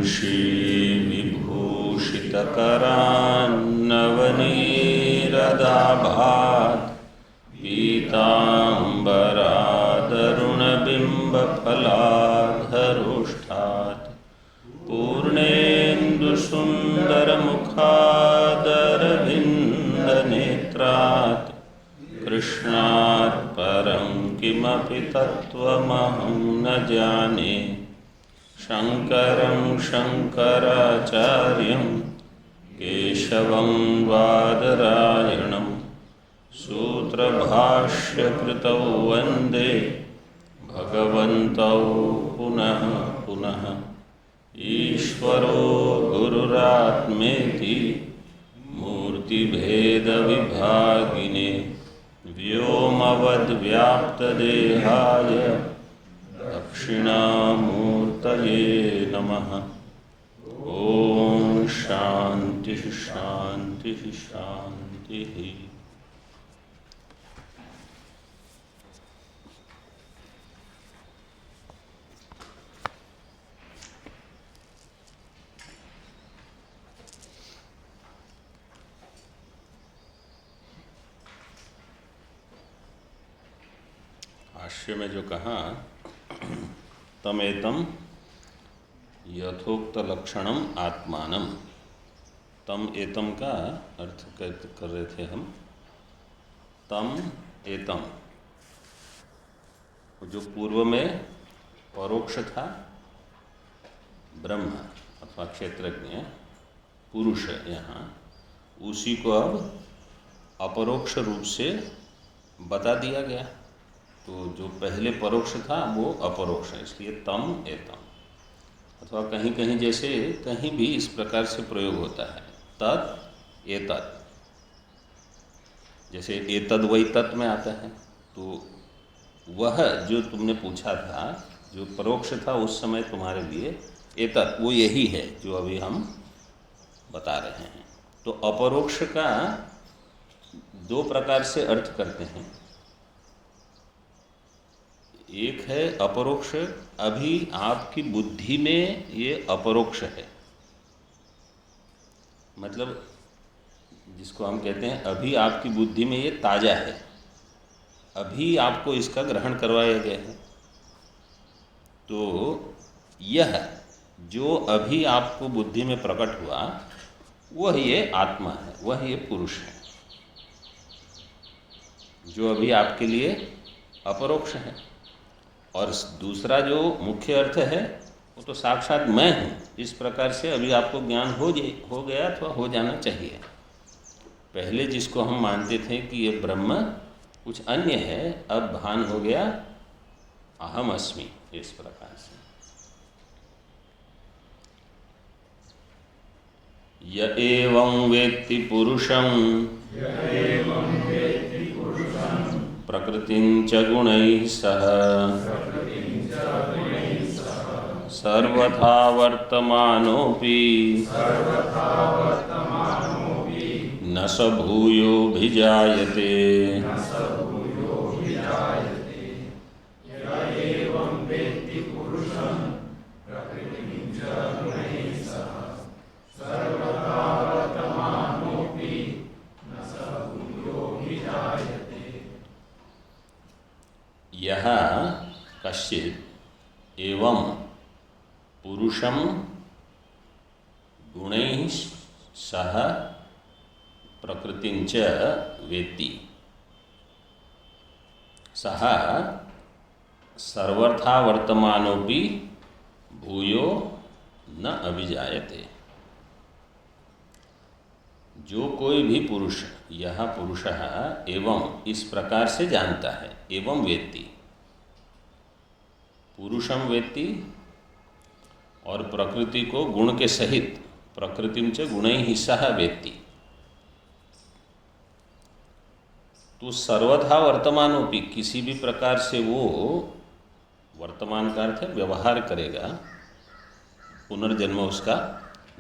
वंशी विभूषितकरान्नवनीरदाभात् पीताम्बरादरुणबिम्बफलाधरुष्ठात् पूर्णेन्दुसुन्दरमुखादरविन्दनेत्रात् कृष्णात् परं किमपि तत्त्वमहं न जाने। शङ्करं शङ्कराचार्यं केशवं बादरायणं सूत्रभाष्यकृतौ वन्दे भगवन्तौ पुनः पुनः। ईश्वरो गुरुरात्मेति मूर्तिभेदविभागिने व्योमवद्व्याप्तदेहाय दक्षिणामूर्तये नमः। ओम शांति शांति शांति। भाष्य में जो कहा तमेतम यथोक्त लक्षणम आत्मानम, तम एतम का अर्थ कर रहे थे हम। तम एतम जो पूर्व में परोक्ष था ब्रह्म अथवा क्षेत्रज्ञ पुरुष, यहाँ उसी को अब अपरोक्ष रूप से बता दिया गया। तो जो पहले परोक्ष था वो अपरोक्ष है, इसलिए तम एतम। अथवा कहीं कहीं जैसे कहीं भी इस प्रकार से प्रयोग होता है, तत् एतत्, जैसे एतद् वै तत् में आता है। तो वह जो तुमने पूछा था, जो परोक्ष था उस समय तुम्हारे लिए एतत्, वो यही है जो अभी हम बता रहे हैं। तो अपरोक्ष का दो प्रकार से अर्थ करते हैं। एक है अपरोक्ष, अभी आपकी बुद्धि में ये अपरोक्ष है, मतलब जिसको हम कहते हैं अभी आपकी बुद्धि में ये ताज़ा है, अभी आपको इसका ग्रहण करवाया गया है। तो यह जो अभी आपको बुद्धि में प्रकट हुआ वह ये आत्मा है, वह ये पुरुष है, जो अभी आपके लिए अपरोक्ष है। और दूसरा जो मुख्य अर्थ है वो तो साक्षात मैं हूँ, इस प्रकार से अभी आपको ज्ञान हो गया अथवा हो जाना चाहिए। पहले जिसको हम मानते थे कि ये ब्रह्म कुछ अन्य है, अब भान हो गया अहम अस्मि, इस प्रकार से। य एवं वेत्ति पुरुषं प्रकृतिं च गुणैः सह सर्वथा वर्तमानोऽपि न स भूयोऽभिजायते। यह कश्चित् एवं पुरुषं गुणैः सह प्रकृतिं च वेत्ति, सः सर्वथा वर्तमानोऽपि भूयो न अभिजायते। जो कोई भी पुरुष, यह पुरुषः एवं इस प्रकार से जानता है, एवं वेत्ति, पुरुषम वेत्ति, और प्रकृति को गुण के सहित प्रकृतिम च गुणैः सह वेत्ति। तो सर्वथा वर्तमानोपि, किसी भी प्रकार से वो वर्तमान का अर्थ है व्यवहार करेगा, पुनर्जन्म उसका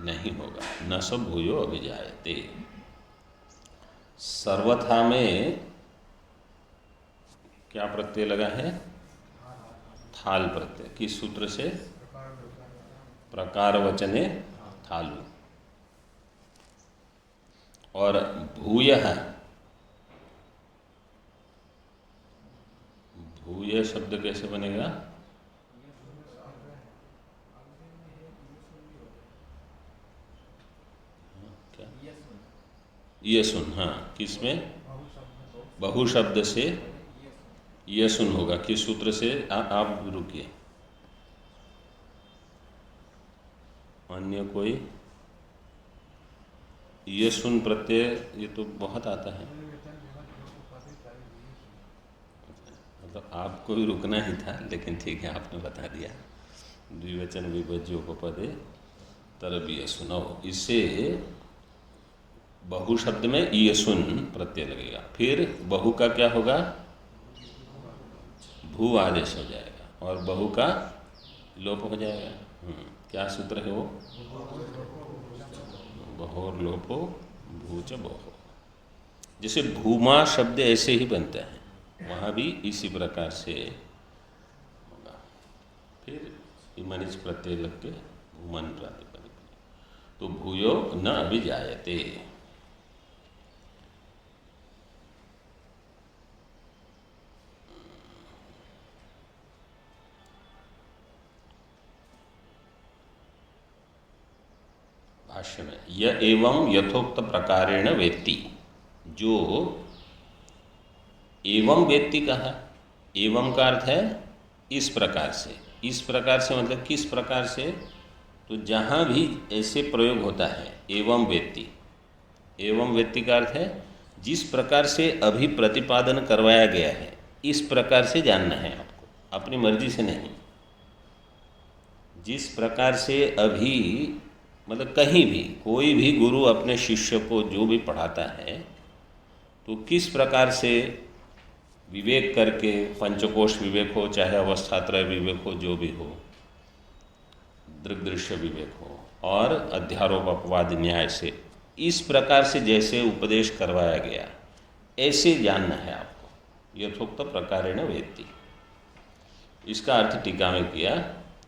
नहीं होगा। न स भूयो अभिजायते। सर्वथा में क्या प्रत्यय लगा है? थाल प्रत्यय। किस सूत्र से? प्रकारवचने थालु। और भूयः, भूय शब्द कैसे बनेगा? क्या? यशुन। हाँ, किसमें? बहु शब्द से यशुन होगा। किस सूत्र से? आप रुकिए, अन्य कोई? यशुन प्रत्यय ये तो बहुत आता है, मतलब आपको भी रुकना ही था, लेकिन ठीक है आपने बता दिया। द्विवचन विभज्योपपदे तरब यशुनौ, इससे बहु शब्द में यशुन प्रत्यय लगेगा। फिर बहु का क्या होगा? भू आदेश हो जाएगा और बहु का लोप हो जाएगा। क्या सूत्र है वो? बहोर लोपो भूच बहो। जैसे भूमा शब्द ऐसे ही बनता है, वहाँ भी इसी प्रकार से होगा। फिर इमनिच प्रत्यय लग के भूमन प्रातिपदिक, तो भूयो न अभिजायते। भाष्य में य एवं यथोक्त प्रकारेण वेत्ति, जो एवं वेत्ति कहा, एवं का अर्थ है इस प्रकार से। इस प्रकार से मतलब किस प्रकार से? तो जहाँ भी ऐसे प्रयोग होता है एवं वेत्ति, एवं वेत्ति का अर्थ है जिस प्रकार से अभी प्रतिपादन करवाया गया है इस प्रकार से जानना है आपको, अपनी मर्जी से नहीं। जिस प्रकार से अभी मतलब कहीं भी कोई भी गुरु अपने शिष्य को जो भी पढ़ाता है तो किस प्रकार से विवेक करके, पंचकोश विवेक हो चाहे अवस्थात्रय विवेक हो, जो भी हो, दृग्दृश्य विवेक हो, और अध्यारोप अपवाद न्याय से इस प्रकार से जैसे उपदेश करवाया गया ऐसे जानना है आपको। यथोक्त प्रकारेण वेत्ति, इसका अर्थ टीका में किया,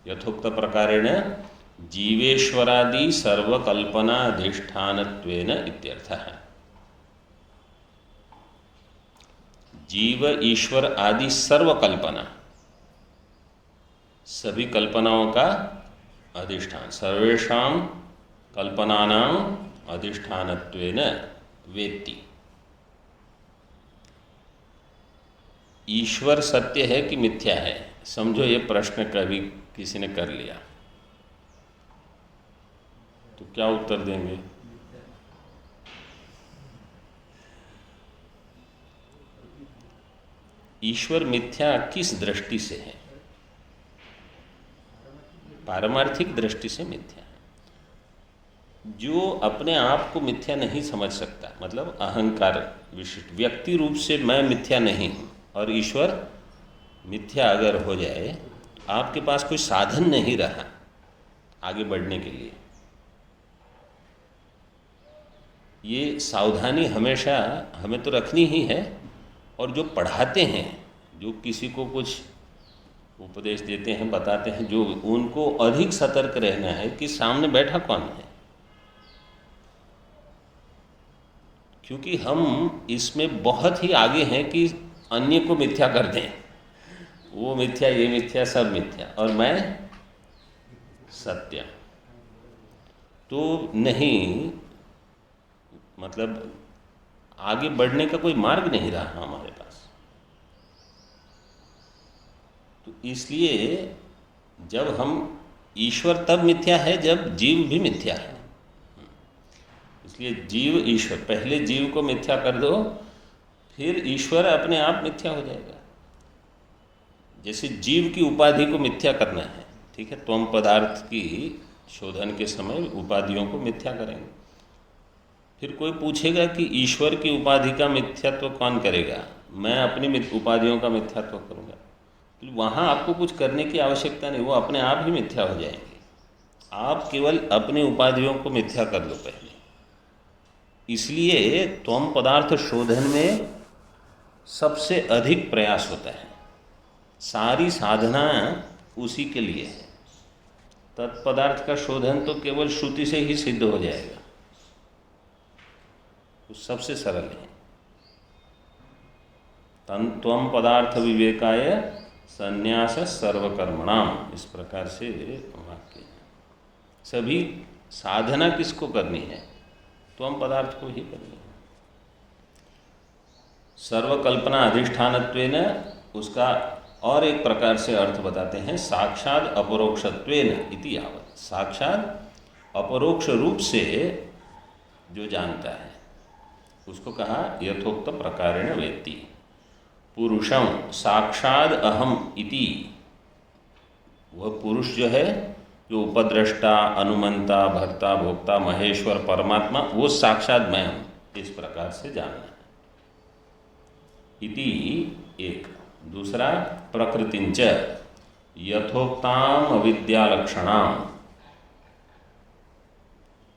यथोक्त प्रकारेण जीवेश्वरादि सर्वकल्पना अधिष्ठानत्वेन इत्यर्थः। जीव ईश्वर आदि सर्वकल्पना, सभी कल्पनाओं का अधिष्ठान, सर्वेषां कल्पनानां अधिष्ठानत्वेन वेत्ति। ईश्वर सत्य है कि मिथ्या है? समझो ये प्रश्न कभी किसी ने कर लिया तो क्या उत्तर देंगे? ईश्वर मिथ्या किस दृष्टि से है? पारमार्थिक दृष्टि से मिथ्या है। जो अपने आप को मिथ्या नहीं समझ सकता, मतलब अहंकार विशिष्ट व्यक्ति रूप से मैं मिथ्या नहीं हूँ, और ईश्वर मिथ्या अगर हो जाए, आपके पास कोई साधन नहीं रहा आगे बढ़ने के लिए। ये सावधानी हमेशा हमें तो रखनी ही है, और जो पढ़ाते हैं, जो किसी को कुछ उपदेश देते हैं, बताते हैं, जो उनको अधिक सतर्क रहना है कि सामने बैठा कौन है, क्योंकि हम इसमें बहुत ही आगे हैं कि अन्य को मिथ्या कर दें। वो मिथ्या, ये मिथ्या, सब मिथ्या, और मैं सत्य। तो नहीं, मतलब आगे बढ़ने का कोई मार्ग नहीं रहा हमारे पास। तो इसलिए जब हम, ईश्वर तब मिथ्या है जब जीव भी मिथ्या है। इसलिए जीव ईश्वर, पहले जीव को मिथ्या कर दो, फिर ईश्वर अपने आप मिथ्या हो जाएगा। जैसे जीव की उपाधि को मिथ्या करना है, ठीक है, त्वम पदार्थ की शोधन के समय उपाधियों को मिथ्या करेंगे। फिर कोई पूछेगा कि ईश्वर की उपाधि का मिथ्यात्व कौन करेगा? मैं अपनी उपाधियों का मिथ्यात्व करूँगा। तो वहाँ आपको कुछ करने की आवश्यकता नहीं, वो अपने आप ही मिथ्या हो जाएंगे। आप केवल अपनी उपाधियों को मिथ्या कर दो पहले। इसलिए त्वम पदार्थ शोधन में सबसे अधिक प्रयास होता है, सारी साधना उसी के लिए है। तत्पदार्थ का शोधन तो केवल श्रुति से ही सिद्ध हो जाएगा, तो सबसे सरल है। तंत्वम पदार्थ विवेकाय संन्यास सर्वकर्मणाम, इस प्रकार से वाक्य है। सभी साधना किसको करनी है? त्वम पदार्थ को ही करनी है। सर्वकल्पना अधिष्ठानत्वेन, उसका और एक प्रकार से अर्थ बताते हैं, साक्षात अपरोक्षत्वेन इति यावत्। साक्षात अपरोक्ष रूप से जो जानता है उसको कहा यथोक्त प्रकारेण वेत्ति। पुरुषम साक्षाद अहम इति, वह पुरुष जो है, जो उपद्रष्टा, अनुमंता, भर्ता, भोक्ता, महेश्वर, परमात्मा, वो साक्षात मैं हूँ, इस प्रकार से जानना है। इति एक। दूसरा प्रकृतिंच यथोक्ताम अविद्यालक्षणाम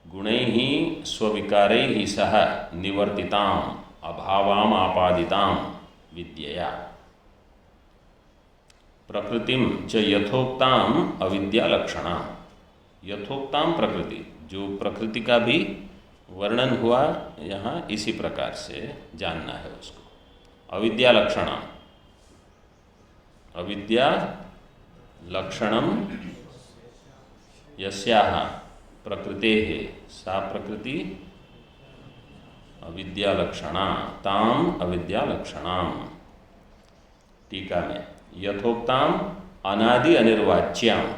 गुणैः स्वविकारैः सह निवर्तिताम अभावाम आपादिताम विद्यया। प्रकृतिम च यथोक्ताम अविद्यालक्षणाम, यथोक्ताम प्रकृति, जो प्रकृति का भी वर्णन हुआ यहाँ, इसी प्रकार से जानना है उसको। अविद्या लक्षणम, अविद्या लक्षणम यस्याः प्रकृतेः सा प्रकृति अविद्या लक्षणा ताम अविद्या लक्षणाम। टीका में यथोक्ताम अनादि अनिर्वाच्याम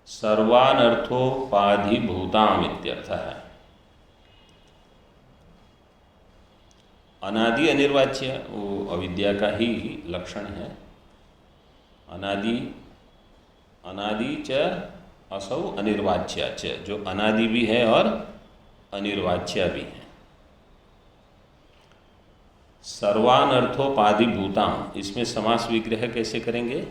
सर्वानर्थोपाधिभूताम इत्यर्थः। अनादि अनिर्वाच्य वो अविद्या का ही लक्षण है। अनादि, अनादि च असौ अनिर्वाच्य च, जो अनादि भी है और अनिर्वाच्य भी है। सर्वानर्थोपाधिभूताम, इसमें समास विग्रह कैसे करेंगे?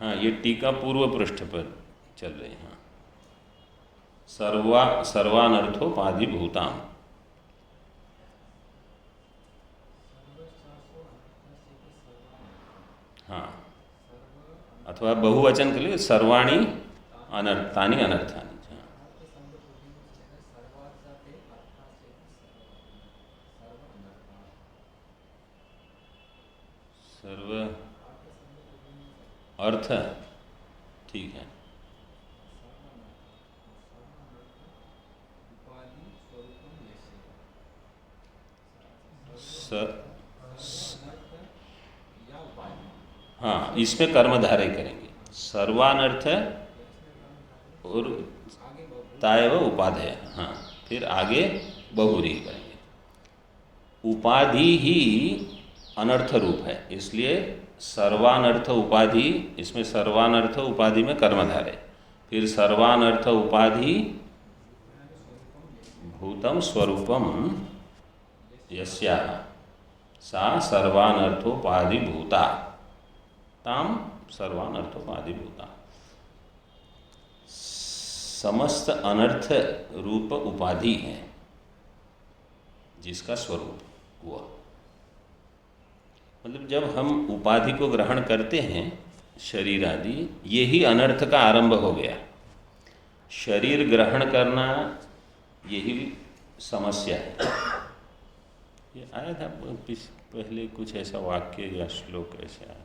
हाँ, ये टीका पूर्व पृष्ठ पर चल रही है। हाँ, सर्वानर्थोपाधिभूताम, हाँ, अथवा बहुवचन के लिए सर्वाणी अनर्थानि अनर्थानि। हाँ, सर्व अर्थ, ठीक है। हाँ, इसमें कर्मधारय करेंगे। सर्वानर्थ और ताएव उपाधेय, हाँ, फिर आगे बहुरी करेंगे। उपाधि ही अनर्थ रूप है, इसलिए सर्वानर्थ उपाधि, इसमें सर्वानर्थ उपाधि में कर्मधारय, फिर सर्वानर्थ उपाधि भूतम स्वरूपम यस्याः सा सर्वानर्थोपाधि भूता ताम सर्वानर्थोपाधि भूता। समस्त अनर्थ रूप उपाधि है जिसका स्वरूप हुआ। मतलब जब हम उपाधि को ग्रहण करते हैं, शरीर आदि, यही अनर्थ का आरंभ हो गया। शरीर ग्रहण करना यही समस्या है। ये आया था पहले कुछ ऐसा वाक्य या श्लोक ऐसे आया।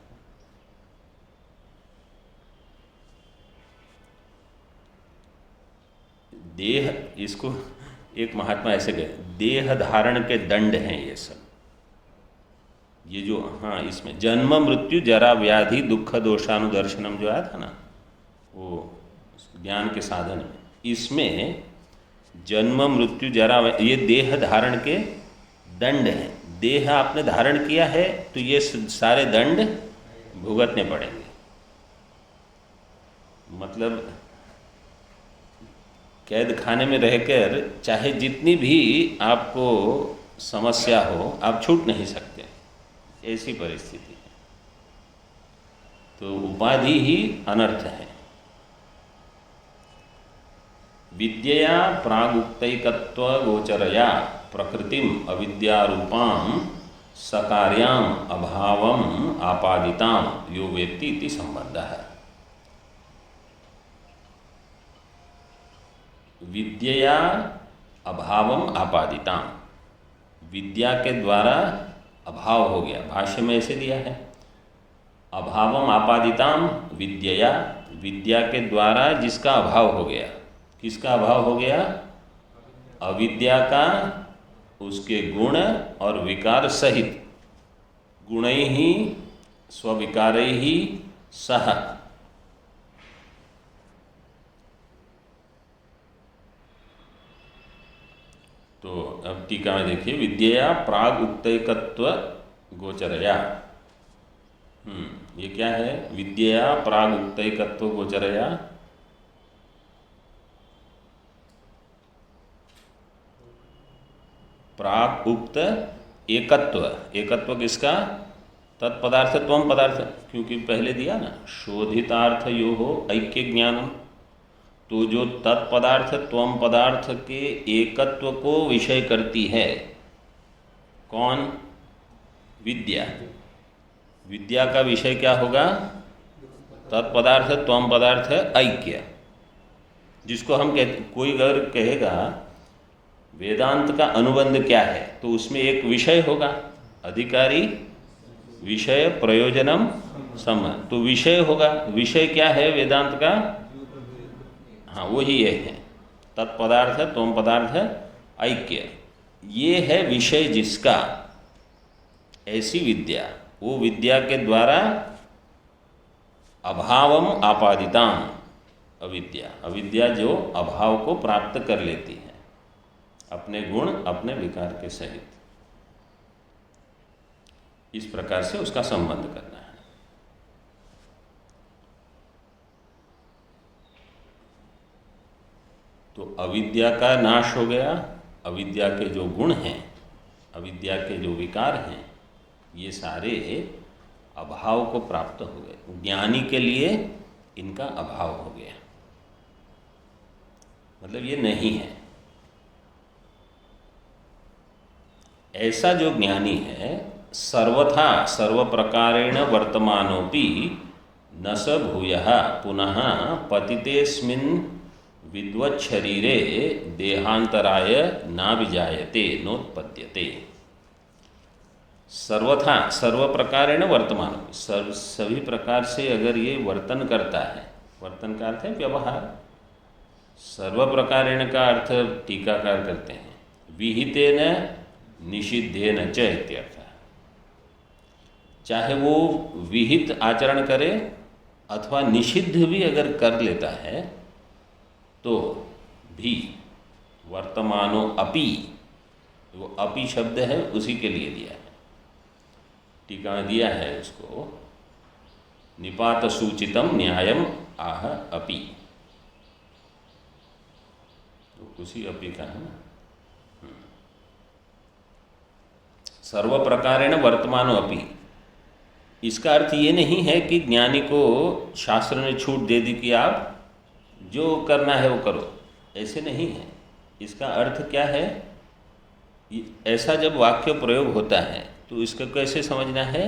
देह, इसको एक महात्मा ऐसे कहे, देह धारण के दंड हैं ये सब। ये जो, हाँ, इसमें जन्म मृत्यु जरा व्याधि दुख दोषानुदर्शनम जो आया था ना, वो ज्ञान के साधन में, इसमें जन्म मृत्यु जरा, ये देह धारण के दंड हैं। देह आपने धारण किया है तो ये सारे दंड भुगतने पड़ेंगे। मतलब कैद खाने में रहकर चाहे जितनी भी आपको समस्या हो, आप छूट नहीं सकते, ऐसी परिस्थिति है। तो उपाधि ही अनर्थ है। विद्यया प्रागुक्तैकत्व गोचरया प्रकृतिम अविद्यारूपां सकार्याम अभावम आपादिताम यो वेत्ति इति संबंधः। विद्यया अभावम आपादिताम, विद्या के द्वारा अभाव हो गया, भाष्य में ऐसे दिया है। अभावम आपादिताम विद्यया, विद्या के द्वारा जिसका अभाव हो गया, किसका अभाव हो गया? अविद्या का, उसके गुण और विकार सहित, गुणै ही स्विकारै ही सह। तो अब टीका में देखिए, विद्यया प्राग उक्तैकत्व गोचरया। ये क्या है? विद्यया प्राग उक्तैकत्व गोचरया, प्राग उक्त एकत्व, एकत्व किसका? तत्पदार्थ त्वम पदार्थ, क्योंकि पहले दिया ना, शोधितार्थ यो हो ऐक्य ज्ञानम। तो जो तत्पदार्थ त्वम पदार्थ के एकत्व को विषय करती है कौन? विद्या। विद्या का विषय क्या होगा? तत्पदार्थ त्वम पदार्थ ऐक्य, जिसको हम कहते, कोई अगर कहेगा वेदांत का अनुबंध क्या है, तो उसमें एक विषय होगा, अधिकारी विषय प्रयोजनम संबंध। तो विषय होगा, विषय क्या है वेदांत का? हाँ, वही ये है, तत्पदार्थ त्वम पदार्थ ऐक्य, ये है विषय जिसका। ऐसी विद्या, वो विद्या के द्वारा अभावम आपादिताम, अविद्या, अविद्या जो अभाव को प्राप्त कर लेती है अपने गुण अपने विकार के सहित, इस प्रकार से उसका संबंध करना है। तो अविद्या का नाश हो गया, अविद्या के जो गुण हैं, अविद्या के जो विकार हैं, ये सारे अभाव को प्राप्त हो गए। ज्ञानी के लिए इनका अभाव हो गया, मतलब ये नहीं है। ऐसा जो ज्ञानी है, सर्वथा सर्व प्रकारेण वर्तमानोपि न स भूयः पुनः पतितेस्मिन् विद्वत् शरीरे देहांतराय ना विजायते नोत्पद्यते। सर्वथा सर्व प्रकारेण वर्तमान, सभी प्रकार से अगर ये वर्तन करता है, वर्तन का अर्थ है व्यवहार, सर्व प्रकारेण का अर्थ टीकाकार करते हैं विहितेन निषिद्धेन च इत्यर्थ। चाहे वो विहित आचरण करे अथवा निषिद्ध भी अगर कर लेता है तो भी वर्तमानो अपि, वो अपि शब्द है उसी के लिए दिया है, टीका में दिया है उसको, निपात सूचितम न्यायम आह अपि, तो उसी अपि का है ना। सर्व प्रकारेण वर्तमानो अपि, इसका अर्थ ये नहीं है कि ज्ञानी को शास्त्र ने छूट दे दी कि आप जो करना है वो करो, ऐसे नहीं है। इसका अर्थ क्या है? ऐसा जब वाक्य प्रयोग होता है तो इसका कैसे समझना है?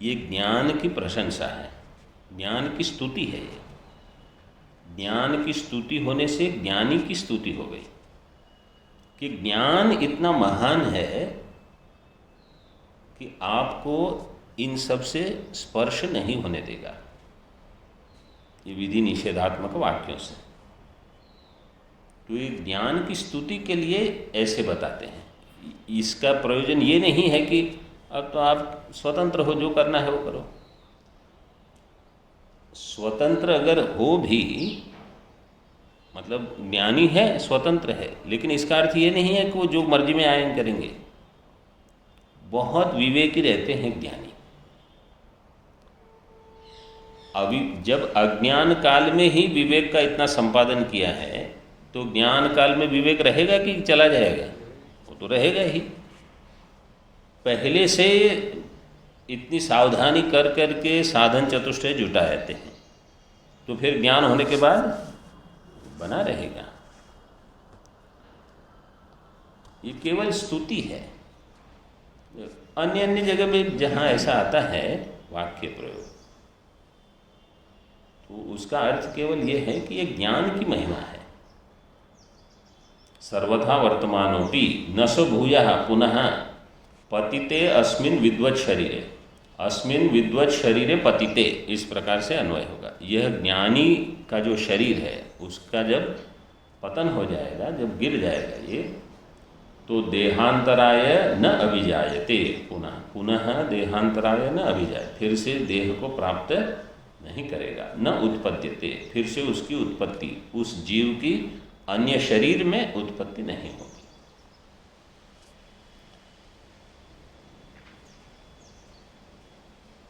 ये ज्ञान की प्रशंसा है, ज्ञान की स्तुति है। ये ज्ञान की स्तुति होने से ज्ञानी की स्तुति हो गई कि ज्ञान इतना महान है कि आपको इन सब से स्पर्श नहीं होने देगा, ये विधि निषेधात्मक वाक्यों से। तो ये ज्ञान की स्तुति के लिए ऐसे बताते हैं। इसका प्रयोजन ये नहीं है कि अब तो आप स्वतंत्र हो, जो करना है वो करो। स्वतंत्र अगर हो भी, मतलब ज्ञानी है स्वतंत्र है, लेकिन इसका अर्थ ये नहीं है कि वो जो मर्जी में आयन करेंगे। बहुत विवेकी रहते हैं ज्ञानी। अभी जब अज्ञान काल में ही विवेक का इतना संपादन किया है, तो ज्ञान काल में विवेक रहेगा कि चला जाएगा? वो तो रहेगा ही। पहले से इतनी सावधानी कर करके साधन चतुष्टय जुटा रहते हैं, तो फिर ज्ञान होने के बाद बना रहेगा। ये केवल स्तुति है। अन्य अन्य जगह में जहाँ ऐसा आता है वाक्य प्रयोग, तो उसका अर्थ केवल ये है कि ये ज्ञान की महिमा है। सर्वथा वर्तमानोपि न स भूयः पुनः पतिते अस्मिन् विद्वत् शरीरे, अस्मिन् विद्वत् शरीरे पतिते, इस प्रकार से अन्वय होगा। यह ज्ञानी का जो शरीर है उसका जब पतन हो जाएगा, जब गिर जाएगा ये, तो देहांतराय न अभिजायते, पुनः पुनः देहांतराय न अभिजाय, फिर से देह को प्राप्त नहीं करेगा। न उत्पद्यते, फिर से उसकी उत्पत्ति, उस जीव की अन्य शरीर में उत्पत्ति नहीं होगी।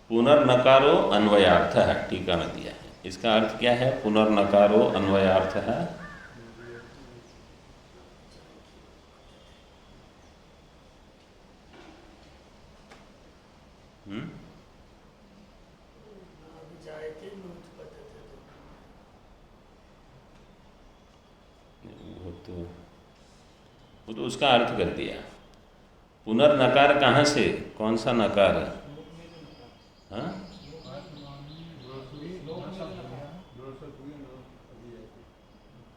पुनर्नकारो अन्वयार्थ है, टीका में दिया है। इसका अर्थ क्या है? पुनर्नकारो अन्वयार्थ है, वो तो उसका अर्थ कर दिया। पुनर्नकार कहाँ से, कौन सा नकार है? हाँ,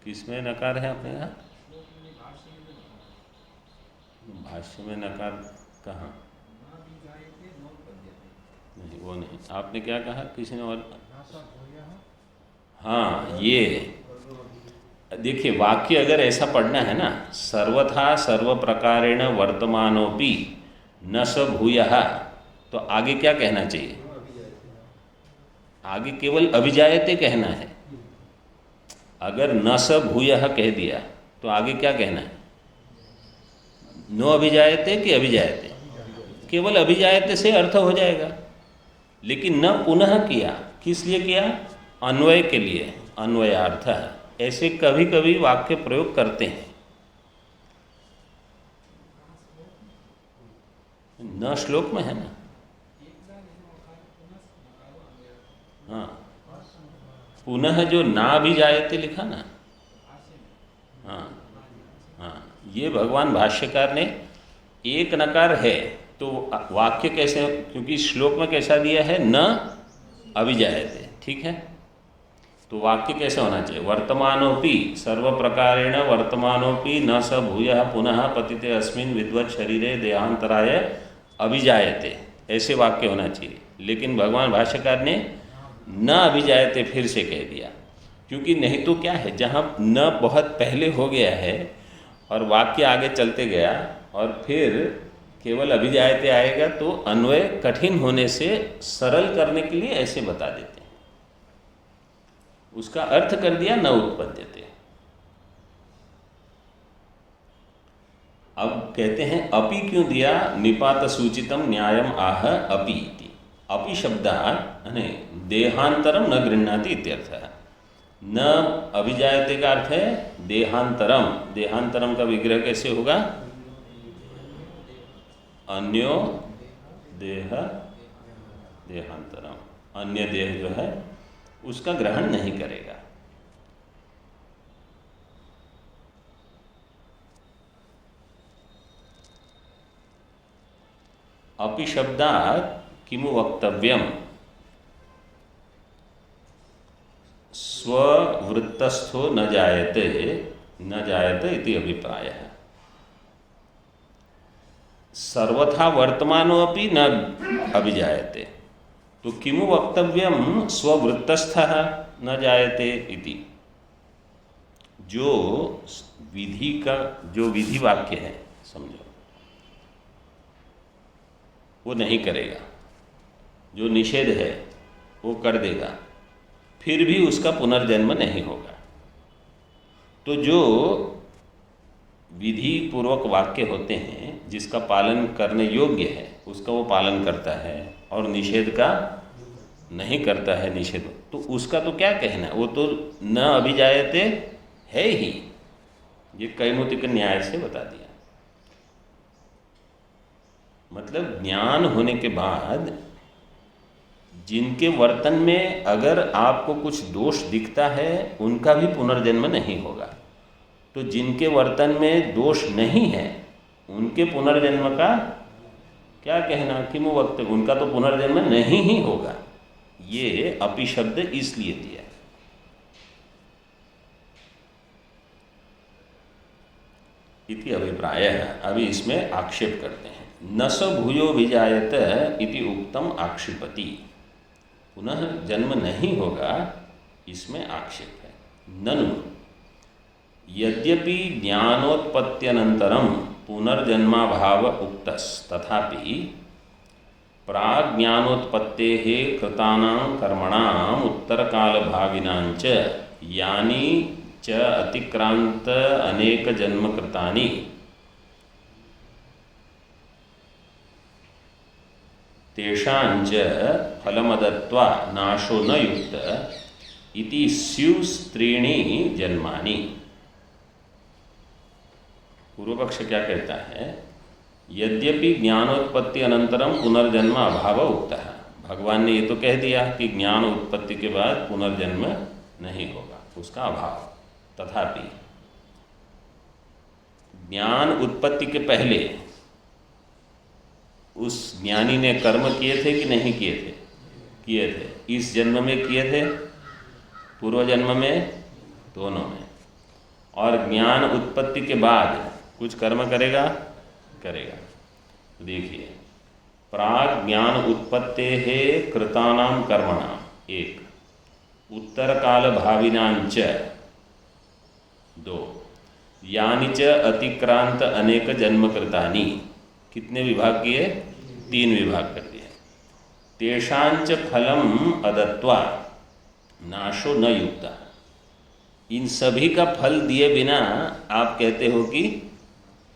किसमें नकार है अपने यहाँ? भाष्य में नकार कहाँ? नहीं, वो नहीं। आपने क्या कहा? किसी ने और? हाँ, ये देखिए, वाक्य अगर ऐसा पढ़ना है ना, सर्वथा सर्व प्रकारेण वर्तमानोपि न स भूयः, तो आगे क्या कहना चाहिए? आगे केवल अभिजायते कहना है। अगर न स भूयः कह दिया तो आगे क्या कहना है? नो अभिजायते कि अभिजायते? केवल अभिजायते से अर्थ हो जाएगा। लेकिन न पुनः किया, किस लिए किया? अन्वय के लिए, अन्वयार्थ है। ऐसे कभी कभी वाक्य प्रयोग करते हैं। न श्लोक में है ना। हाँ, पुनः जो ना भी जायते लिखा ना, हाँ हाँ, ये भगवान भाष्यकार ने एक नकार है तो वाक्य कैसे, क्योंकि श्लोक में कैसा दिया है? न अभिजायते, ठीक है। तो वाक्य कैसे होना चाहिए? वर्तमानोपि सर्व प्रकारेण वर्तमानोपि न स भूयः पुनः पतिते अस्मिन् विद्वत् शरीरे देहांतराय अभिजायते, ऐसे वाक्य होना चाहिए। लेकिन भगवान भाष्यकार ने न अभिजायते फिर से कह दिया, क्योंकि नहीं तो क्या है, जहाँ न बहुत पहले हो गया है और वाक्य आगे चलते गया और फिर केवल अभिजायते आएगा, तो अन्वय कठिन होने से सरल करने के लिए ऐसे बता देते हैं। उसका अर्थ कर दिया न उत्पद्यते। अब कहते हैं अपि क्यों दिया? निपात सूचितम न्यायम आह अपि इति। अपि शब्दात् यानी देहांतरम न गृह्णाति इत्यर्थः। न अभिजायते का अर्थ है देहांतरम। देहांतरम का विग्रह कैसे होगा? अन्यो देह देहांतरम, अन्य देह जो है उसका ग्रहण नहीं करेगा। अपि शब्दात् किमु वक्तव्यम? स्ववृत्तस्थो न जायते, न जायते इति अभिप्रायः। सर्वथा वर्तमानो अपि न अभिजायते, तो किमु वक्तव्यम स्ववृत्तस्थः न जायते इति। जो विधि का, जो विधि वाक्य है समझो, वो नहीं करेगा। जो निषेध है वो कर देगा, फिर भी उसका पुनर्जन्म नहीं होगा। तो जो विधि पूर्वक वाक्य होते हैं, जिसका पालन करने योग्य है, उसका वो पालन करता है, और निषेध का नहीं करता है निषेध, तो उसका तो क्या कहना है? वो तो न अभिजायते है ही। ये कैमुतिक न्याय से बता दिया। मतलब ज्ञान होने के बाद जिनके वर्तन में अगर आपको कुछ दोष दिखता है, उनका भी पुनर्जन्म नहीं होगा। तो जिनके वर्तन में दोष नहीं है उनके पुनर्जन्म का क्या कहना, कि वो वक्त उनका तो पुनर्जन्म नहीं ही होगा। ये अपि शब्द इसलिए दिया। इति अभिप्रायः। अभी इसमें आक्षेप करते हैं। न स भूयो विजायत इति उक्तम आक्षिपति। पुनः जन्म नहीं होगा, इसमें आक्षेप है। ननु यद्यपि ज्ञानोत्पत्त्यनन्तरं पुनर्जन्माभाव उक्तस् तथापि प्राज्ञानोत्पत्तेः कृतानां कर्मणाम् उत्तरकालभाविनां च यानि च अतिक्रांत अनेक जन्म कृतानि तेषांच फलमदत्वा नाशो न युक्त इति स्युस्त्रीणि जन्मानि। पूर्व पक्ष क्या कहता है? यद्यपि ज्ञानोत्पत्ति अनंतरम पुनर्जन्म अभाव उक्ता है। भगवान ने ये तो कह दिया कि ज्ञान उत्पत्ति के बाद पुनर्जन्म नहीं होगा, उसका अभाव। तथापि ज्ञान उत्पत्ति के पहले उस ज्ञानी ने कर्म किए थे कि नहीं किए थे? किए थे। इस जन्म में किए थे, पूर्व जन्म में, दोनों में। और ज्ञान उत्पत्ति के बाद कुछ कर्म करेगा? करेगा। देखिए, प्राग ज्ञान उत्पत्तेः कृतानां कर्मणां एक, उत्तर काल भाविनांच दो, यानि च अतिक्रांत अनेक जन्म कृतानि। कितने विभाग किए? 3 विभाग कर दिए। तेषांच फलम अदत्वा नाशो न युक्ता। इन सभी का फल दिए बिना आप कहते हो कि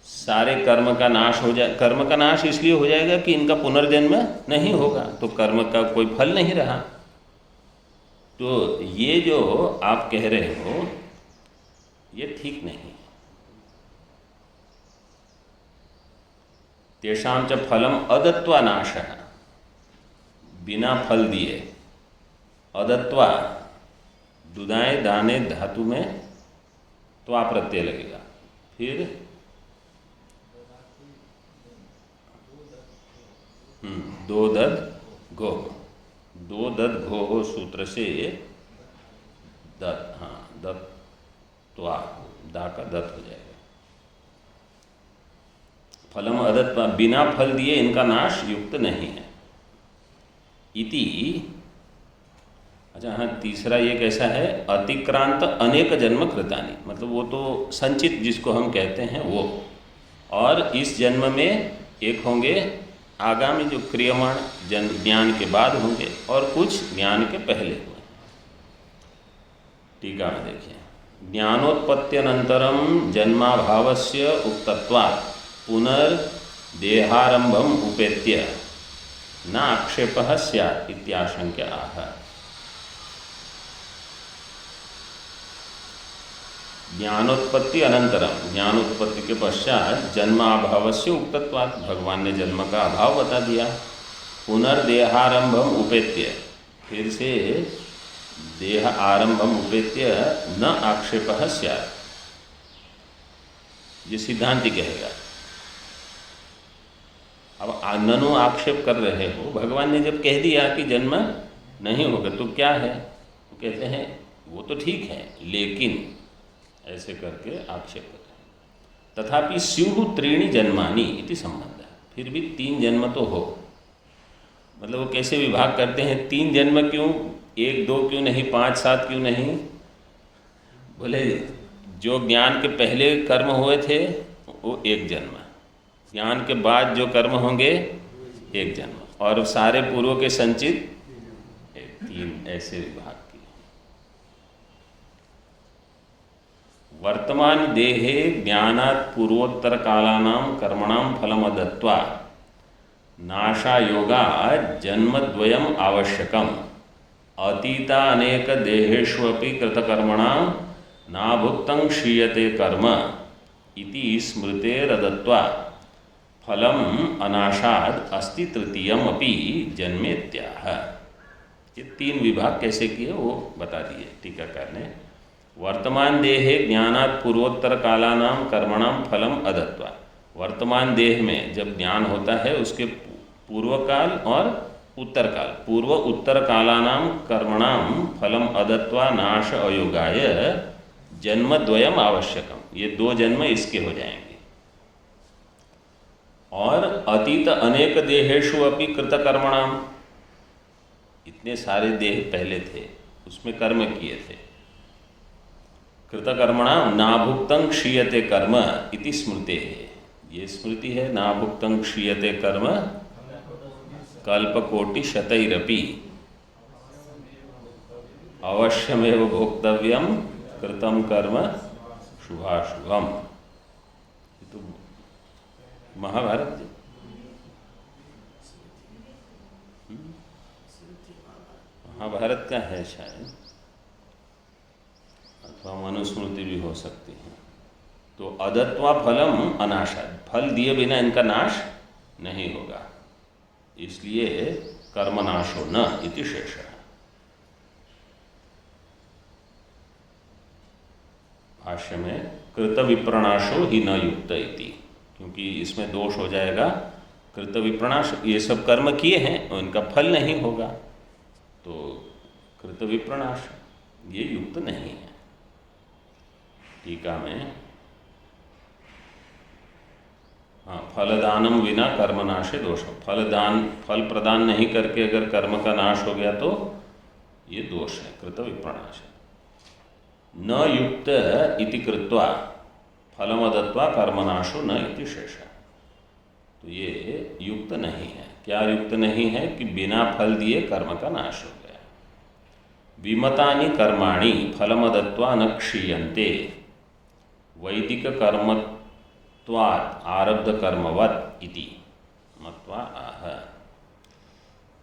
सारे कर्म का नाश हो जाए। कर्म का नाश इसलिए हो जाएगा कि इनका पुनर्जन्म नहीं होगा, तो कर्म का कोई फल नहीं रहा। तो ये जो आप कह रहे हो ये ठीक नहीं है। तेषां च फलम अदत्वा नाशः, बिना फल दिए। अदत्वा दुदाए दाने धातु में तो आप प्रत्यय लगेगा। फिर दो दद घो, दो दद घो सूत्र से दत, हाँ दत तो दा का दत हो जाएगा। फलम अदत्वा, बिना फल दिए इनका नाश युक्त नहीं है। इति, अच्छा हाँ, तीसरा ये कैसा है? अतिक्रांत अनेक जन्म कृतानि, मतलब वो तो संचित जिसको हम कहते हैं वो, और इस जन्म में एक होंगे आगामी जो क्रियमाण ज्ञान के बाद होंगे, और कुछ ज्ञान के पहले हुए। टीका में देखिए, ज्ञानोत्पत्त्यनंतरम जन्माभावस्य उक्तत्वात् पुनर्देहारंभम उपेत्य न आक्षेपः स्यात् इत्याशंक्य आह। ज्ञानोत्पत्ति अनंतरम, ज्ञानोत्पत्ति के पश्चात जन्माभावस्य उक्तत्वात्, भगवान ने जन्म का अभाव बता दिया। पुनर्देहारंभम उपेत्य, फिर से देह आरंभम उपेत्य न आक्षेपः स्यात्, ये सिद्धांति कहेगा। अब ननु आक्षेप कर रहे हो, भगवान ने जब कह दिया कि जन्म नहीं होगा तो क्या है? तो कहते हैं वो तो ठीक है, लेकिन ऐसे करके आक्षेप करते हैं। तथापि स्युः त्रीणि जन्मानि इति संबंध, फिर भी 3 जन्म तो हो। मतलब वो कैसे विभाग करते हैं? 3 जन्म क्यों? 1 2 क्यों नहीं? 5 7 क्यों नहीं? बोले जो ज्ञान के पहले कर्म हुए थे वो 1 जन्म, ज्ञान के बाद जो कर्म होंगे 1 जन्म, और सारे पूर्व के संचित 3, ऐसे विभाग किए। वर्तमान देहे ज्ञानात् पूर्वोत्तर कालानां कर्मणां फलमदत्वा नाशायोगा जन्मद्वयम् आवश्यकम् अतीता अनेक देहेष्वपि कृतकर्मणां नाभुक्तं क्षीयते कर्म इति स्मृतेरदत्वा फलम अनाशाद अस्ति तृतीयम अपि जन्मेत्याह। ये 3 विभाग कैसे किए वो बता दिए टीकाकार ने। वर्तमान देहे ज्ञानात् पूर्वोत्तर कालानां कर्मणां फलम अदत्वा, वर्तमान देह में जब ज्ञान होता है उसके पूर्व काल और उत्तर काल, पूर्व उत्तर कालानाम कर्मणाम फलम अदत्वा नाश अयोगाय जन्मद्वयम आवश्यकम, ये 2 जन्म इसके हो जाएंगे। और अतीत अनेक देहेषु अपि कृतकर्मणाम, इतने सारे देह पहले थे उसमें कर्म किए थे, कृतकर्मणाम नाभुक्तं क्षीयते कर्म इति स्मृते है, ये स्मृति है, नाभुक्तं क्षीयते कर्म कल्पकोटि शतैरपि अवश्यमेव भोक्तव्यम कृतं कर्म शुभाशुभम। ये तो महाभारत जी, महाभारत का है शायद, अथवा मनुस्मृति भी हो सकती है। तो अदत्वा फलम अनाशाद, फल दिए बिना इनका नाश नहीं होगा, इसलिए कर्मनाशो न इति शेषः। भाष्य में कृत विप्रणाशो ही न युक्त इति, क्योंकि इसमें दोष हो जाएगा। कृत विप्रणाश, ये सब कर्म किए हैं और इनका फल नहीं होगा, तो कृत विप्रणाश ये युक्त नहीं है। टीका में हाँ, फलदानम विना कर्मनाशे दोष, फल प्रदान नहीं करके अगर कर्म का नाश हो गया तो ये दोष है, कृत विप्रणाश। न युक्त इति कृत्वा फलमदत्वा कर्मनाशो न इति शेषः, तो ये युक्त नहीं है। क्या युक्त नहीं है? कि बिना फल दिए कर्म का नाश हो गया। विमतानि कर्माणि फलमदत्वा न क्षीयन्ते वैदिक कर्मत्वात् आरब्ध कर्मवत् इति मत्वा आह।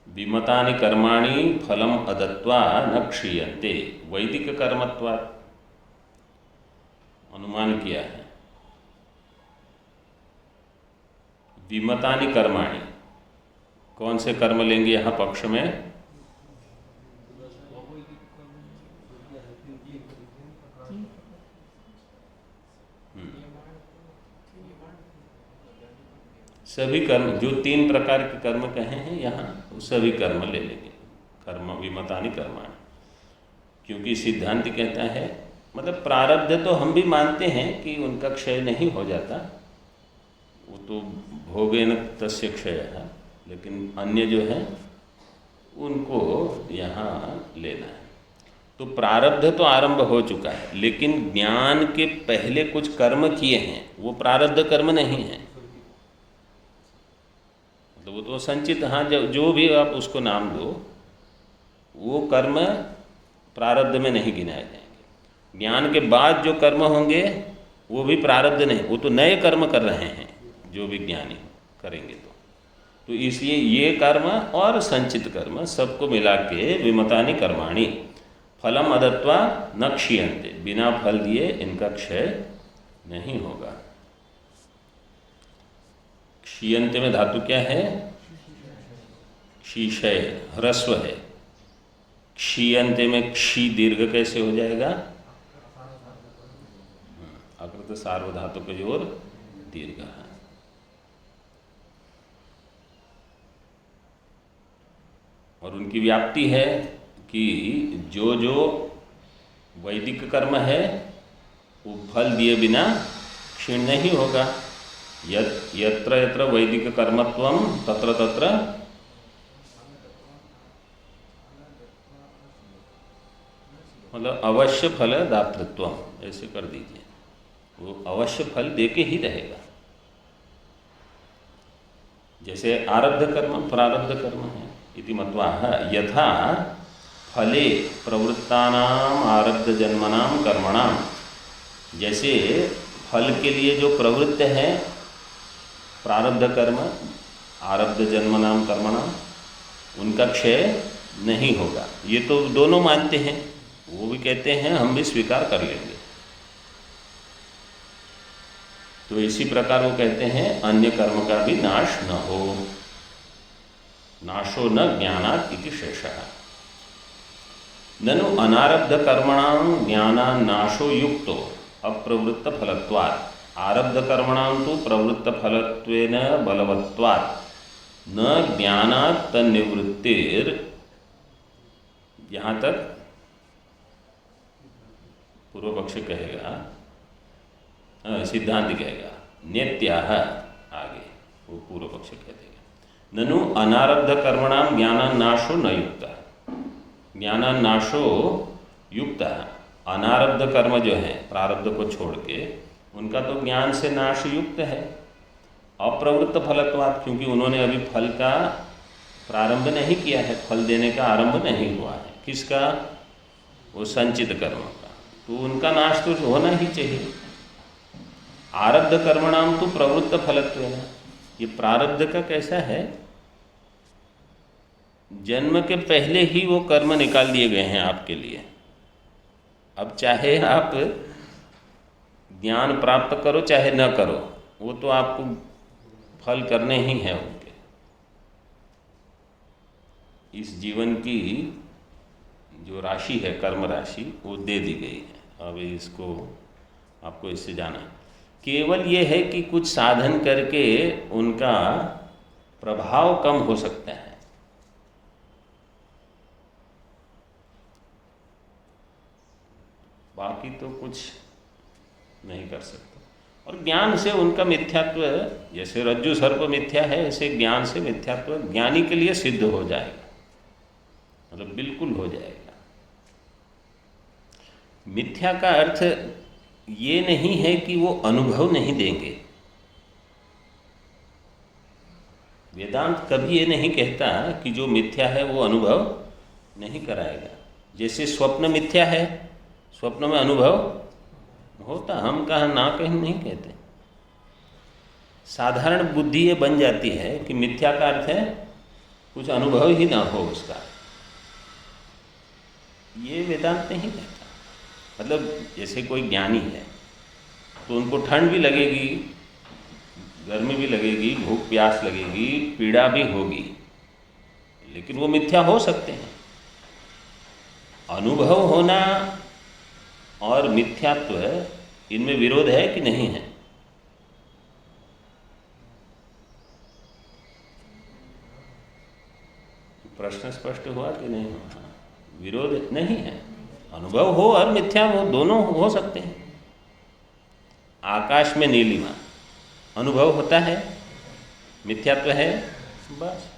विमतानि कर्माणि फलम अदत्वा न क्षीयन्ते वैदिक कर्मत्वात्, अनुमान किया है। विमतानि कर्माणि, कौन से कर्म लेंगे यहाँ पक्ष में? सभी कर्म, जो 3 प्रकार के कर्म कहे हैं यहाँ, वो सभी कर्म ले लेंगे। कर्म विमतानि कर्माणि, क्योंकि सिद्धांत कहता है, मतलब प्रारब्ध तो हम भी मानते हैं कि उनका क्षय नहीं हो जाता, वो तो भोगेन तस्य क्षयः, लेकिन अन्य जो है उनको यहाँ लेना है। तो प्रारब्ध तो आरंभ हो चुका है, लेकिन ज्ञान के पहले कुछ कर्म किए हैं, वो प्रारब्ध कर्म नहीं है, तो वो तो संचित, हाँ, जो भी आप उसको नाम दो, वो कर्म प्रारब्ध में नहीं गिनाए जाएंगे। ज्ञान के बाद जो कर्म होंगे वो भी प्रारब्ध नहीं, वो तो नए कर्म कर रहे हैं जो भी ज्ञानी करेंगे। तो इसलिए ये कर्म और संचित कर्म सबको मिला के विमतानि कर्माणि फलम अदत्वा न क्षीयन्ते, बिना फल दिए इनका क्षय नहीं होगा। क्षीयन्ते में धातु क्या है? क्षीशय, ह्रस्व है। क्षीयन्ते में क्षी दीर्घ कैसे हो जाएगा? अकृत सार्वधातु के जोर दीर्घ है। और उनकी व्याप्ति है कि जो जो वैदिक कर्म है वो फल दिए बिना क्षीण नहीं होगा। यत्र यत्र वैदिक कर्मत्वम तत्र तत्र मतलब अवश्य फल दातृत्वम, ऐसे कर दीजिए, वो अवश्य फल देके ही रहेगा। जैसे आरब्ध कर्म प्रारब्ध कर्म है, इति मत्वा यथा फले प्रवृत्तानाम आरब्ध जन्मनाम कर्मणाम, जैसे फल के लिए जो प्रवृत्त है प्रारब्ध कर्म आरब्ध जन्मनाम कर्मणाम, उनका क्षय नहीं होगा। ये तो दोनों मानते हैं, वो भी कहते हैं, हम भी स्वीकार कर लेंगे। तो इसी प्रकार वो कहते हैं अन्य कर्म का भी नाश न हो, नाशो न ज्ञानात् इति शेषः। ननु अनारब्ध कर्मणां ज्ञानान् नाशो युक्तो अप्रवृत्त फलत्वात् आरब्ध कर्मणां तो प्रवृत्त फलत्वेन बलवत्वात् न ज्ञानात् तन्निवृत्तिर, यहाँ तक पूर्व पक्ष कहेगा, सिद्धांत कहेगा नेत्याह, आगे वो पूर्व पक्ष कह देगा ननु अनारब्ध कर्मणाम ज्ञानान्नाशो न युक्तः, ज्ञानान्नाशो युक्तः, अनारब्ध कर्म जो है प्रारब्ध को छोड़ के उनका तो ज्ञान से नाश युक्त है। अप्रवृत्त फलत्वात्, क्योंकि उन्होंने अभी फल का प्रारंभ नहीं किया है, फल देने का आरंभ नहीं हुआ है। किसका? वो संचित कर्म का, तो उनका नाश तो होना ही चाहिए। आरब्ध कर्मणाम तो प्रवृत्त फलत्वेन, ये प्रारब्ध का कैसा है, जन्म के पहले ही वो कर्म निकाल दिए गए हैं आपके लिए। अब चाहे आप ज्ञान प्राप्त करो चाहे न करो, वो तो आपको फल करने ही हैं उनके। इस जीवन की जो राशि है, कर्म राशि, वो दे दी गई है। अब इसको आपको इससे जाना है, केवल ये है कि कुछ साधन करके उनका प्रभाव कम हो सकता है। बाकी तो कुछ नहीं कर सकते। और ज्ञान से उनका मिथ्यात्व, जैसे रज्जु सर्प मिथ्या है, ऐसे ज्ञान से मिथ्यात्व ज्ञानी के लिए सिद्ध हो जाएगा, मतलब बिल्कुल हो जाएगा। मिथ्या का अर्थ ये नहीं है कि वो अनुभव नहीं देंगे। वेदांत कभी ये नहीं कहता कि जो मिथ्या है वो अनुभव नहीं कराएगा। जैसे स्वप्न मिथ्या है, स्वप्न में अनुभव होता, हम कहाँ ना कहीं नहीं कहते। साधारण बुद्धि ये बन जाती है कि मिथ्या का अर्थ है कुछ अनुभव ही ना हो उसका, ये वेदांत नहीं कहता। मतलब जैसे कोई ज्ञानी है तो उनको ठंड भी लगेगी, गर्मी भी लगेगी, भूख प्यास लगेगी, पीड़ा भी होगी, लेकिन वो मिथ्या हो सकते हैं। अनुभव होना और मिथ्यात्व, इनमें विरोध है कि नहीं है? प्रश्न स्पष्ट हुआ कि नहीं हुआ? विरोध नहीं है। अनुभव हो और मिथ्या हो, दोनों हो सकते हैं। आकाश में नीलिमा अनुभव होता है, मिथ्यात्व है, बस।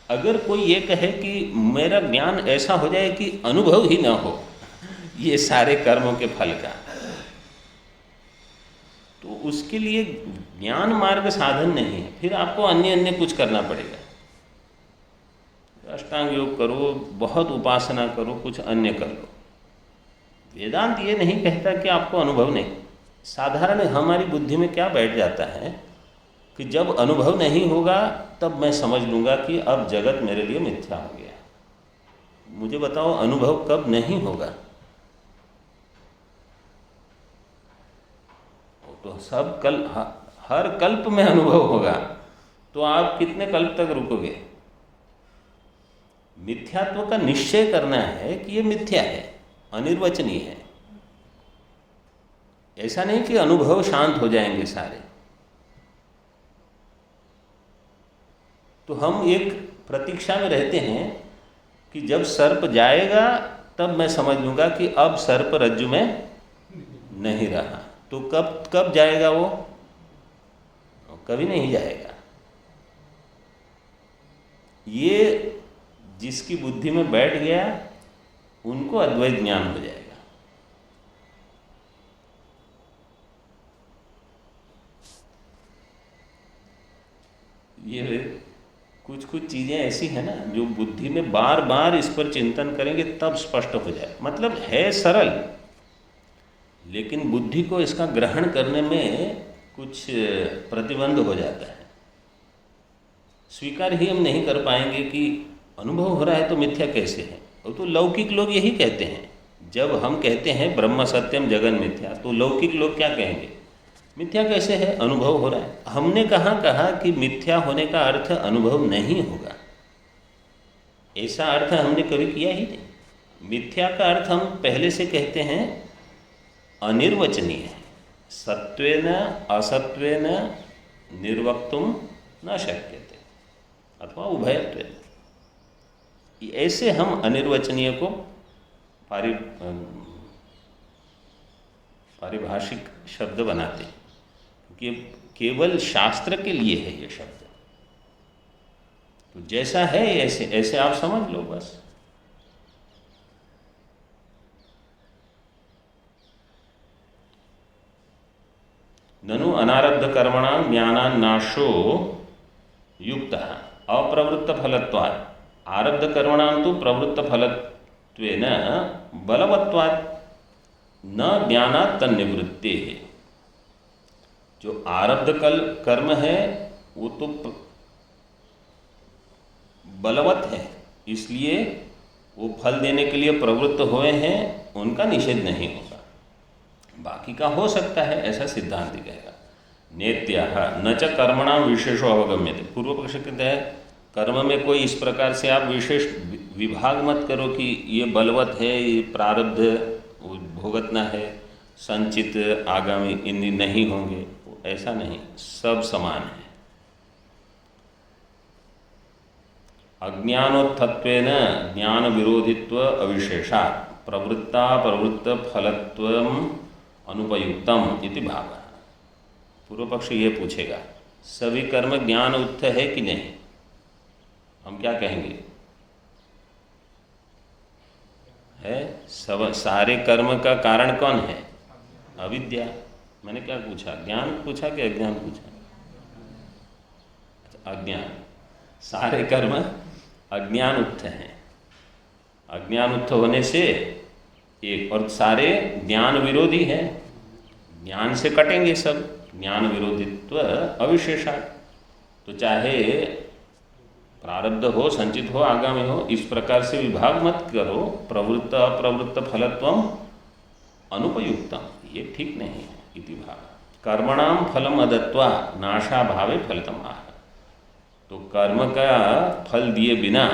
अगर कोई ये कहे कि मेरा ज्ञान ऐसा हो जाए कि अनुभव ही ना हो ये सारे कर्मों के फल का, तो उसके लिए ज्ञान मार्ग साधन नहीं है। फिर आपको अन्य कुछ करना पड़ेगा। अष्टांग योग करो, बहुत उपासना करो, कुछ अन्य कर लो। वेदांत ये नहीं कहता कि आपको अनुभव नहीं। साधारण हमारी बुद्धि में क्या बैठ जाता है कि जब अनुभव नहीं होगा तब मैं समझ लूँगा कि अब जगत मेरे लिए मिथ्या हो गया। मुझे बताओ अनुभव कब नहीं होगा? तो सब हर कल्प में अनुभव होगा, तो आप कितने कल्प तक रुकोगे? मिथ्यात्व का निश्चय करना है कि ये मिथ्या है, अनिर्वचनीय है। ऐसा नहीं कि अनुभव शांत हो जाएंगे सारे। तो हम एक प्रतीक्षा में रहते हैं कि जब सर्प जाएगा तब मैं समझ लूँगा कि अब सर्प रज्जु में नहीं रहा। तो कब जाएगा वो? कभी नहीं जाएगा। ये जिसकी बुद्धि में बैठ गया उनको अद्वैत ज्ञान हो जाएगा। ये कुछ चीज़ें ऐसी हैं ना जो बुद्धि में बार बार इस पर चिंतन करेंगे तब स्पष्ट हो जाए। मतलब है सरल, लेकिन बुद्धि को इसका ग्रहण करने में कुछ प्रतिबंध हो जाता है। स्वीकार ही हम नहीं कर पाएंगे कि अनुभव हो रहा है तो मिथ्या कैसे है। वो तो लौकिक लोग यही कहते हैं। जब हम कहते हैं ब्रह्म सत्यम जगन मिथ्या, तो लौकिक लोग क्या कहेंगे? मिथ्या कैसे है, अनुभव हो रहा है। हमने कहा कि मिथ्या होने का अर्थ अनुभव नहीं होगा। ऐसा अर्थ हमने कभी किया ही नहीं। मिथ्या का अर्थ हम पहले से कहते हैं अनिर्वचनीय है। सत्वेन असत्वेन निर्वक्तुम न शक्यते अथवा उभयत्वेन, ऐसे हम अनिर्वचनीय को पारिभाषिक शब्द बनाते हैं, क्योंकि केवल शास्त्र के लिए है ये शब्द। तो जैसा है ऐसे ऐसे आप समझ लो बस। ननु अनारब्ध कर्मणां ज्ञानान्नाशो युक्तः अप्रवृत्त फलत्वात्, आरब्ध कर्मणां तु प्रवृत्त फलत्वेन बलवत्वात् न ज्ञानात् तन्निवृत्तेः। जो आरब्ध कर्म है वो तो बलवत है, इसलिए वो फल देने के लिए प्रवृत्त हुए हैं, उनका निषेध नहीं होगा। बाकी का हो सकता है, ऐसा सिद्धांत कहेगा। नेत्याह न च कर्मणाम विशेषो अवगम्यते, पूर्व पक्ष कहते हैं कर्म में कोई इस प्रकार से आप विशेष विभाग मत करो कि ये बलवत है, ये प्रारब्ध भुगतना है, संचित आगामी इन नहीं होंगे, ऐसा नहीं, सब समान है। अज्ञानोत्थत्वेन ज्ञान विरोधित्व अविशेषात् प्रवृत्ता प्रवृत्त फलत्वम अनुपयुक्तम इति भावः। पूर्व पक्ष ये पूछेगा सभी कर्म ज्ञान उत्थ है कि नहीं, हम क्या कहेंगे? है। सब सारे कर्म का कारण कौन है? अविद्या। मैंने क्या पूछा, ज्ञान पूछा कि अज्ञान पूछा? अज्ञान। सारे कर्म अज्ञान उत्थ हैं, अज्ञान उत्थ होने से एक, और सारे ज्ञान विरोधी हैं, ज्ञान से कटेंगे सब, ज्ञान विरोधित्व अविशेषात्। तो चाहे प्रारब्ध हो, संचित हो, आगामी हो, इस प्रकार से विभाग मत करो, प्रवृत्त अप्रवृत्त फलत्वम अनुपयुक्तम, ये ठीक नहीं है इति भाव। कर्मणाम फलम अदत्वा नाशा भावे फलितम आह। तो कर्म का फल दिए बिना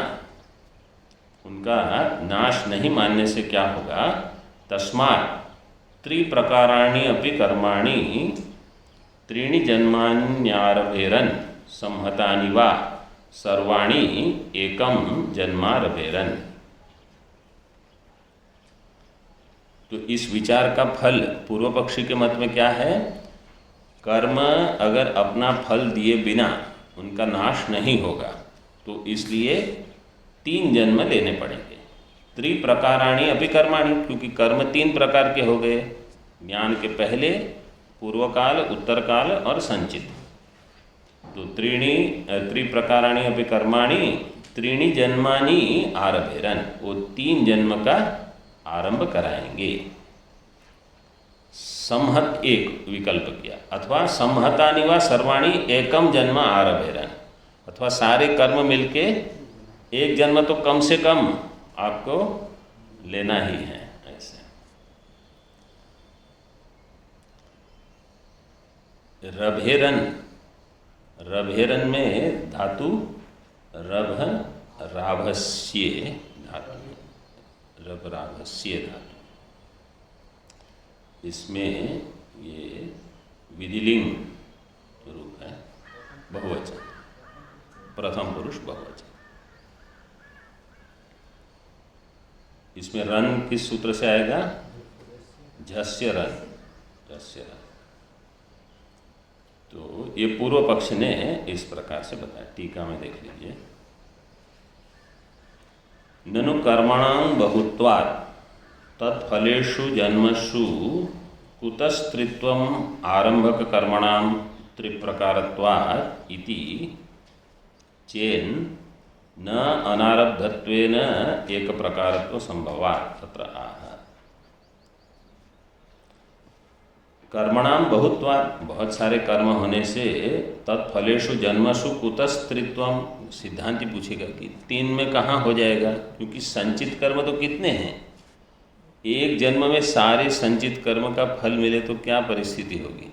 उनका नाश नहीं मानने से क्या होगा? तस्मात् त्रिप्रकाराणि अपि कर्माणि त्रीणि जन्मान्यारभेरन् संहतानि वा सर्वाणि एकम जन्मारभेरन्। तो इस विचार का फल पूर्व पक्षी के मत में क्या है? कर्म अगर अपना फल दिए बिना उनका नाश नहीं होगा, तो इसलिए 3 जन्म लेने पड़ेंगे। त्रिप्रकाराणि अपि कर्माणि, क्योंकि कर्म 3 प्रकार के हो गए, ज्ञान के पहले, पूर्व काल, उत्तर काल और संचित। तो त्रिप्रकाराणि अपि कर्माणि त्रीणि जन्मानि आरभेरन्, वो 3 जन्म का आरंभ कराएंगे। संहत एक विकल्प किया, अथवा संहतानि वा सर्वाणि एकम जन्म आरभेरन्, अथवा सारे कर्म मिलके एक जन्म तो कम से कम आपको लेना ही है। ऐसे रभेरन, रभेरन में धातु रभ राभस्य धातु, रभ राभस्य धातु, इसमें ये विधिलिंग रूप है, बहुवचन, प्रथम पुरुष बहुवचन। इसमें रन किस सूत्र से आएगा? झस्य रन, झस्य रन। तो ये पूर्व पक्ष ने इस प्रकार से बताया, टीका में देख लीजिए। ननु कर्मणां बहुत्वात् तत्फलेषु जन्मसु कुतस्त्रित्वम आरंभक कर्मणां त्रिप्रकारत्वात् इति चेन न अनारब्धत्वेन एक प्रकारत्व संभवात् तत्र आह। कर्मणाम बहुत्वात्, बहुत सारे कर्म होने से, तत्फलेषु जन्मसु कुतस्त्रित्वम, सिद्धांति पूछेगा कि 3 में कहाँ हो जाएगा, क्योंकि संचित कर्म तो कितने हैं? एक जन्म में सारे संचित कर्म का फल मिले तो क्या परिस्थिति होगी?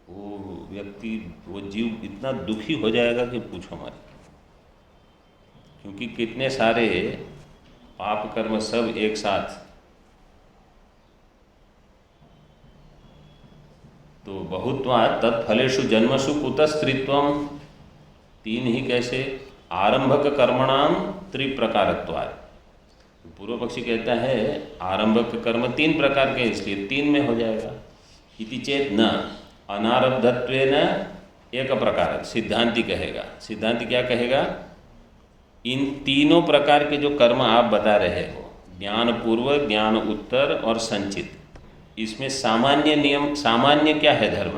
वो व्यक्ति, वो जीव इतना दुखी हो जाएगा कि पूछो मत। क्योंकि कितने सारे पाप कर्म सब एक साथ, तो बहुत्वात् तत्फलेषु जन्मसु कुतः स्त्रीत्वम्, तीन ही कैसे, आरंभक कर्मणाम त्रिप्रकारत्वात्। पूर्व पक्षी कहता है आरंभक कर्म तीन प्रकार के, इसलिए तीन में हो जाएगा। इति चेत न अनारब्धत्वेन एक प्रकार, सिद्धांति कहेगा। सिद्धांति क्या कहेगा, इन तीनों प्रकार के जो कर्म आप बता रहे हो, ज्ञान पूर्व, ज्ञान उत्तर और संचित, इसमें सामान्य नियम, सामान्य क्या है धर्म,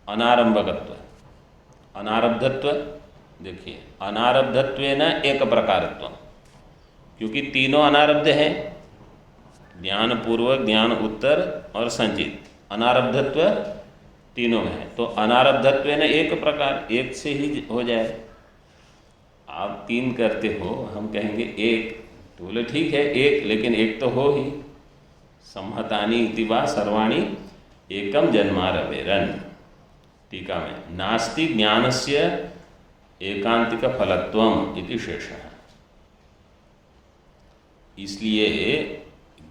अनारंभकत्व, अनारब्धत्व। देखिए अनारब्धत्वेन एक प्रकारत्व, क्योंकि तीनों अनारब्ध हैं, ज्ञान पूर्व, ज्ञान उत्तर और संचित, अनारब्धत्व तीनों में है। तो अनारब्धत्वेन एक प्रकार, एक से ही हो जाए। आप तीन करते हो, हम कहेंगे एक, तो बोले ठीक है एक, लेकिन एक तो हो ही। संहतानि इति वा सर्वाणि एकम जन्मारवेरन। टीका में नास्ति ज्ञानस्य एकांतिक फलत्वम इति शेषः। इसलिए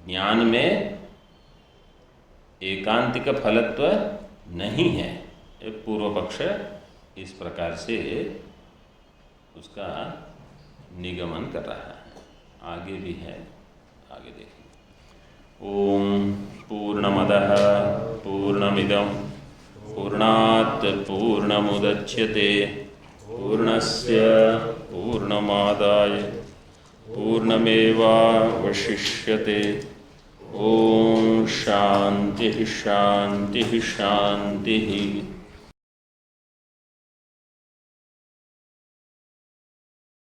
ज्ञान में एकांतिक फलत्व नहीं है। एक पूर्व पक्ष इस प्रकार से उसका निगमन कर रहा है। आगे भी है, आगे देखेंगे। ओम पूर्णमदः पूर्णमिदं पूर्णात् पूर्णमुदच्यते पूर्णस्य पूर्णमादाय पूर्णमेवावशिष्यते। ओम शांति शांति शांति।